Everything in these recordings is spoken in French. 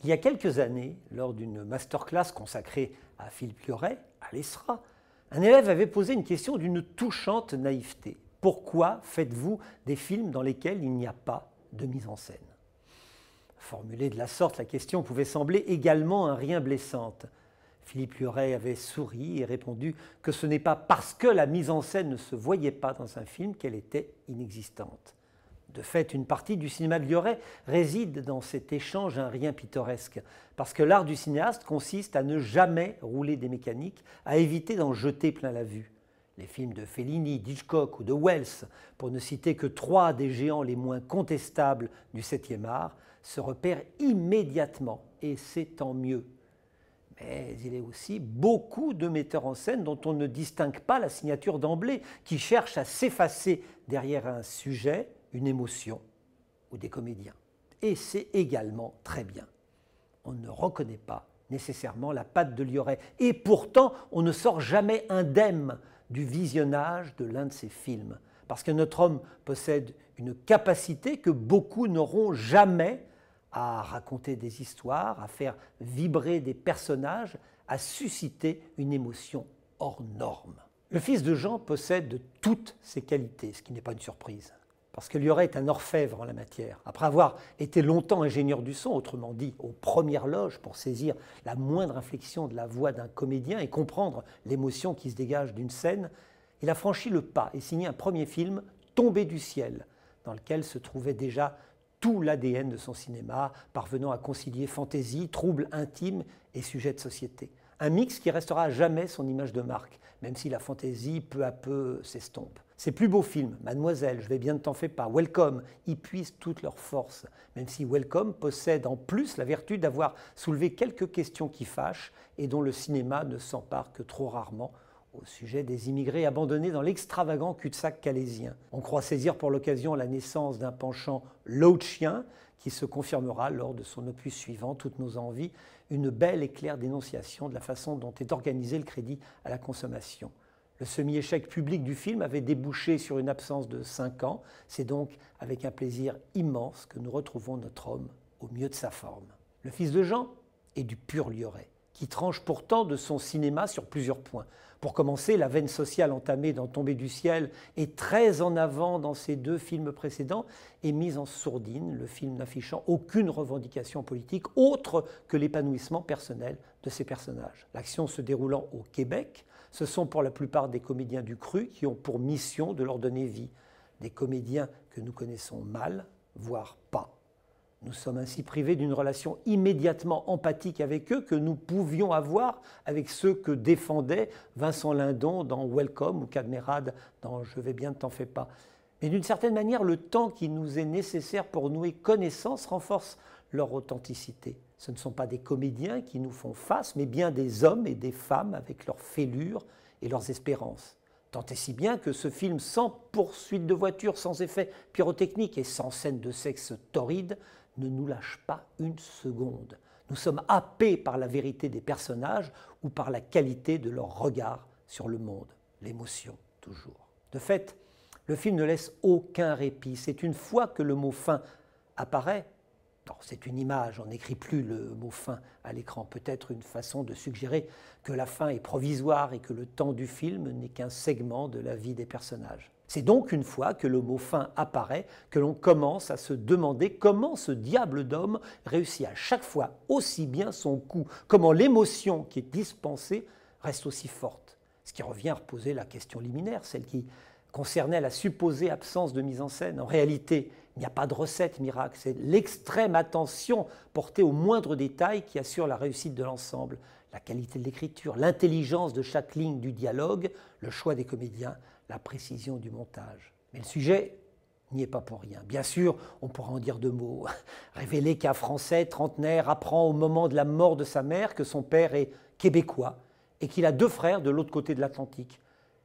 Il y a quelques années, lors d'une masterclass consacrée à Philippe Liorret, à l'ESRA, un élève avait posé une question d'une touchante naïveté. Pourquoi faites-vous des films dans lesquels il n'y a pas de mise en scène? Formulée de la sorte, la question pouvait sembler également un rien blessante. Philippe Liorret avait souri et répondu que ce n'est pas parce que la mise en scène ne se voyait pas dans un film qu'elle était inexistante. De fait, une partie du cinéma de Liorret réside dans cet échange un rien pittoresque, parce que l'art du cinéaste consiste à ne jamais rouler des mécaniques, à éviter d'en jeter plein la vue. Les films de Fellini, d'Hitchcock ou de Wells, pour ne citer que trois des géants les moins contestables du 7e art, se repèrent immédiatement, et c'est tant mieux. Mais il est aussi beaucoup de metteurs en scène dont on ne distingue pas la signature d'emblée, qui cherchent à s'effacer derrière un sujet, une émotion ou des comédiens. Et c'est également très bien. On ne reconnaît pas nécessairement la patte de Liorret. Et pourtant, on ne sort jamais indemne du visionnage de l'un de ses films. Parce que notre homme possède une capacité que beaucoup n'auront jamais à raconter des histoires, à faire vibrer des personnages, à susciter une émotion hors norme. Le fils de Jean possède de toutes ces qualités, ce qui n'est pas une surprise. Parce que Liorret est un orfèvre en la matière. Après avoir été longtemps ingénieur du son, autrement dit aux premières loges pour saisir la moindre inflexion de la voix d'un comédien et comprendre l'émotion qui se dégage d'une scène, il a franchi le pas et signé un premier film, Tombé du ciel, dans lequel se trouvait déjà tout l'ADN de son cinéma, parvenant à concilier fantaisie, trouble intime et sujet de société. Un mix qui restera à jamais son image de marque, même si la fantaisie peu à peu s'estompe. Ses plus beaux films, Mademoiselle, Je vais bien ne t'en fais pas, Welcome, y puisent toute leur force, même si Welcome possède en plus la vertu d'avoir soulevé quelques questions qui fâchent et dont le cinéma ne s'empare que trop rarement au sujet des immigrés abandonnés dans l'extravagant cul-de-sac calaisien. On croit saisir pour l'occasion la naissance d'un penchant loachien qui se confirmera lors de son opus suivant, Toutes nos envies, une belle et claire dénonciation de la façon dont est organisé le crédit à la consommation. Le semi-échec public du film avait débouché sur une absence de 5 ans. C'est donc avec un plaisir immense que nous retrouvons notre homme au mieux de sa forme. Le fils de Jean est du pur Liorret, qui tranche pourtant de son cinéma sur plusieurs points. Pour commencer, la veine sociale entamée dans Tombé du ciel et très en avant dans ses 2 films précédents est mise en sourdine, le film n'affichant aucune revendication politique autre que l'épanouissement personnel de ses personnages. L'action se déroulant au Québec, ce sont pour la plupart des comédiens du cru qui ont pour mission de leur donner vie. Des comédiens que nous connaissons mal, voire pas. Nous sommes ainsi privés d'une relation immédiatement empathique avec eux que nous pouvions avoir avec ceux que défendait Vincent Lindon dans Welcome ou Cadmerade dans Je vais bien ne t'en fais pas. Mais d'une certaine manière, le temps qui nous est nécessaire pour nouer connaissance renforce leur authenticité. Ce ne sont pas des comédiens qui nous font face, mais bien des hommes et des femmes avec leurs fêlures et leurs espérances. Tant et si bien que ce film sans poursuite de voiture, sans effets pyrotechniques et sans scène de sexe torride ne nous lâche pas une seconde. Nous sommes happés par la vérité des personnages ou par la qualité de leur regard sur le monde. L'émotion, toujours. De fait, le film ne laisse aucun répit. C'est une fois que le mot « fin » apparaît, non, c'est une image, on n'écrit plus le mot « fin » à l'écran. Peut-être une façon de suggérer que la fin est provisoire et que le temps du film n'est qu'un segment de la vie des personnages. C'est donc une fois que le mot « fin » apparaît que l'on commence à se demander comment ce diable d'homme réussit à chaque fois aussi bien son coup, comment l'émotion qui est dispensée reste aussi forte. Ce qui revient à reposer la question liminaire, celle qui concernait la supposée absence de mise en scène. En réalité, il n'y a pas de recette miracle, c'est l'extrême attention portée au moindre détail qui assure la réussite de l'ensemble, la qualité de l'écriture, l'intelligence de chaque ligne du dialogue, le choix des comédiens, la précision du montage. Mais le sujet n'y est pas pour rien. Bien sûr, on pourra en dire 2 mots. Révéler qu'un Français trentenaire apprend au moment de la mort de sa mère que son père est québécois et qu'il a 2 frères de l'autre côté de l'Atlantique.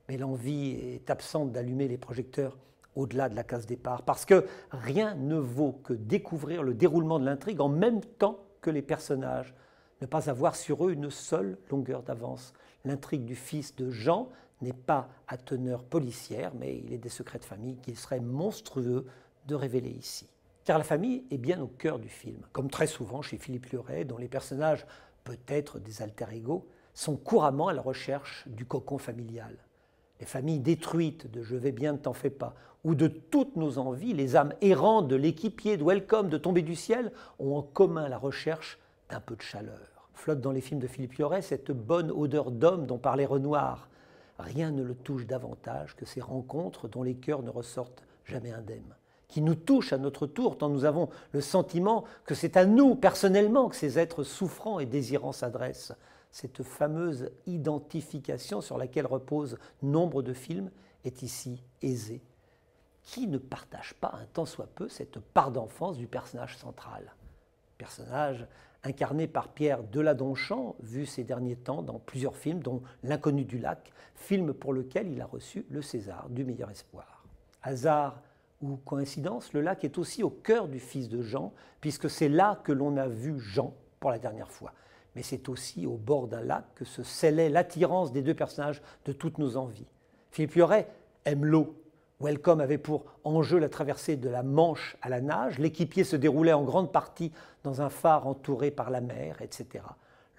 Mais l'envie est absente d'allumer les projecteurs au-delà de la case départ, parce que rien ne vaut que découvrir le déroulement de l'intrigue en même temps que les personnages, ne pas avoir sur eux une seule longueur d'avance. L'intrigue du fils de Jean n'est pas à teneur policière, mais il est des secrets de famille qu'il serait monstrueux de révéler ici. Car la famille est bien au cœur du film, comme très souvent chez Philippe Liorey, dont les personnages, peut-être des alter-ego, sont couramment à la recherche du cocon familial. Les familles détruites de « Je vais bien, ne t'en fais pas » ou de toutes nos envies, les âmes errantes de l'équipier, de Welcome, de Tomber du ciel, ont en commun la recherche d'un peu de chaleur. Flotte dans les films de Philippe Liorey cette bonne odeur d'homme dont parlait Renoir. Rien ne le touche davantage que ces rencontres dont les cœurs ne ressortent jamais indemnes, qui nous touchent à notre tour tant nous avons le sentiment que c'est à nous, personnellement, que ces êtres souffrants et désirants s'adressent. Cette fameuse identification sur laquelle reposent nombre de films est ici aisée. Qui ne partage pas un tant soit peu cette part d'enfance du personnage central ? Personnage incarné par Pierre Deladonchamp, vu ces derniers temps dans plusieurs films, dont L'Inconnu du lac, film pour lequel il a reçu le César du meilleur espoir. Hasard ou coïncidence, le lac est aussi au cœur du fils de Jean, puisque c'est là que l'on a vu Jean pour la dernière fois. Mais c'est aussi au bord d'un lac que se scellait l'attirance des deux personnages de toutes nos envies. Philippe Liorey aime l'eau. Welcome avait pour enjeu la traversée de la Manche à la nage. L'équipier se déroulait en grande partie dans un phare entouré par la mer, etc.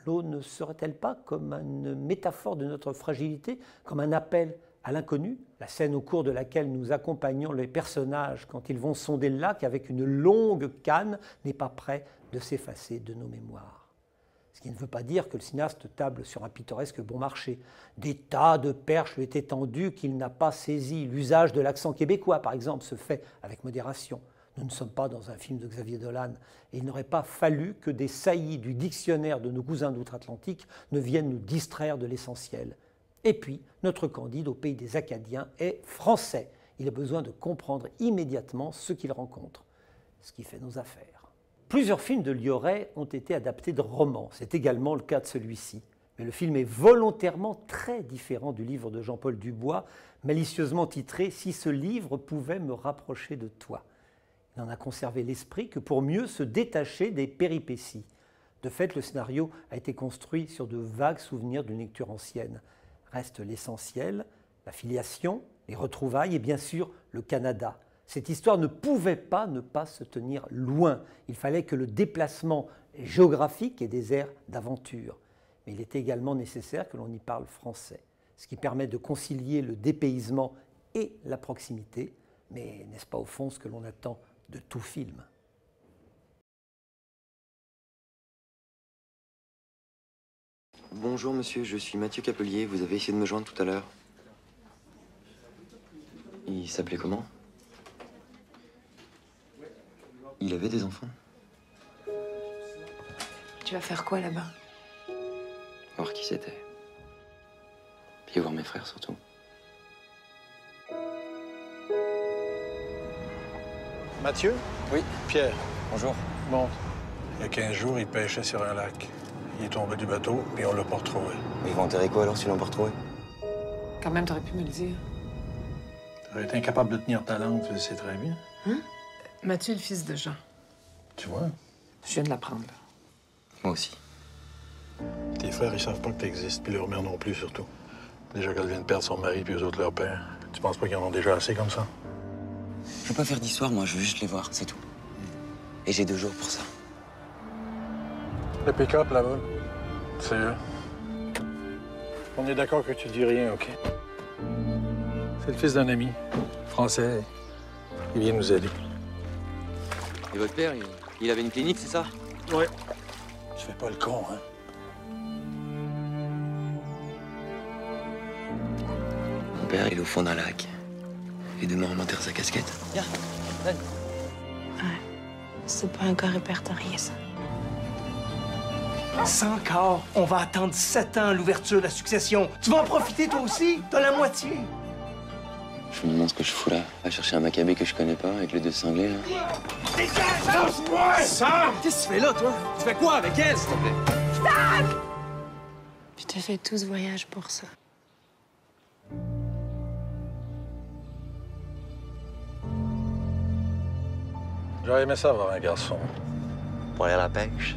L'eau ne serait-elle pas comme une métaphore de notre fragilité, comme un appel à l'inconnu, la scène au cours de laquelle nous accompagnons les personnages quand ils vont sonder le lac avec une longue canne n'est pas près de s'effacer de nos mémoires. Ce qui ne veut pas dire que le cinéaste table sur un pittoresque bon marché. Des tas de perches lui étaient tendues qu'il n'a pas saisies. L'usage de l'accent québécois, par exemple, se fait avec modération. Nous ne sommes pas dans un film de Xavier Dolan et il n'aurait pas fallu que des saillies du dictionnaire de nos cousins d'outre-Atlantique ne viennent nous distraire de l'essentiel. Et puis, notre Candide au pays des Acadiens est français. Il a besoin de comprendre immédiatement ce qu'il rencontre, ce qui fait nos affaires. Plusieurs films de Liorey ont été adaptés de romans. C'est également le cas de celui-ci. Mais le film est volontairement très différent du livre de Jean-Paul Dubois, malicieusement titré « Si ce livre pouvait me rapprocher de toi ». Il n'en a conservé l'esprit que pour mieux se détacher des péripéties. De fait, le scénario a été construit sur de vagues souvenirs d'une lecture ancienne. Reste l'essentiel, la filiation, les retrouvailles et bien sûr le Canada. Cette histoire ne pouvait pas ne pas se tenir loin. Il fallait que le déplacement géographique ait des airs d'aventure. Mais il était également nécessaire que l'on y parle français, ce qui permet de concilier le dépaysement et la proximité. Mais n'est-ce pas au fond ce que l'on attend de tout film ? Bonjour monsieur, je suis Mathieu Capelier, vous avez essayé de me joindre tout à l'heure. Il s'appelait comment? Il avait des enfants? Tu vas faire quoi là-bas? Voir qui c'était. Puis voir mes frères surtout. Mathieu? Oui. Pierre. Bonjour. Bon. Il y a 15 jours, il pêchait sur un lac. Il est tombé du bateau, puis on l'a pas retrouvé. Ils vont enterrer quoi alors s'ils l'ont pas retrouvé? Quand même, t'aurais pu me le dire. T'aurais été incapable de tenir ta langue, tu le sais très bien. Mathieu, le fils de Jean. Tu vois? Je viens de l'apprendre. Moi aussi. Tes frères, ils savent pas que t'existes, puis leur mère non plus, surtout. Déjà qu'elle vient de perdre son mari, puis eux autres leur père. Tu penses pas qu'ils en ont déjà assez comme ça? Je veux pas faire d'histoire, moi, je veux juste les voir, c'est tout. Et j'ai 2 jours pour ça. Le pick-up, là-bas, c'est eux. On est d'accord que tu dis rien, OK? C'est le fils d'un ami, français. Il vient nous aider. Et votre père, il avait une clinique, c'est ça? Ouais. Tu fais pas le con, hein? Mon père, il est au fond d'un lac. Et demain, on enterre sa casquette. Viens, donne. C'est pas encore répertorié, ça. Sans corps, on va attendre 7 ans l'ouverture de la succession. Tu vas en profiter toi aussi? T'as la moitié. Je me demande ce que je fous là, à chercher un macabé que je connais pas, avec les 2 cinglés, là. Lâche-moi! Sam! Qu'est-ce que tu fais là, toi? Tu fais quoi avec elle, s'il te plaît? Je te fais tout ce voyage pour ça. J'aurais aimé ça avoir un garçon. Pour aller à la pêche.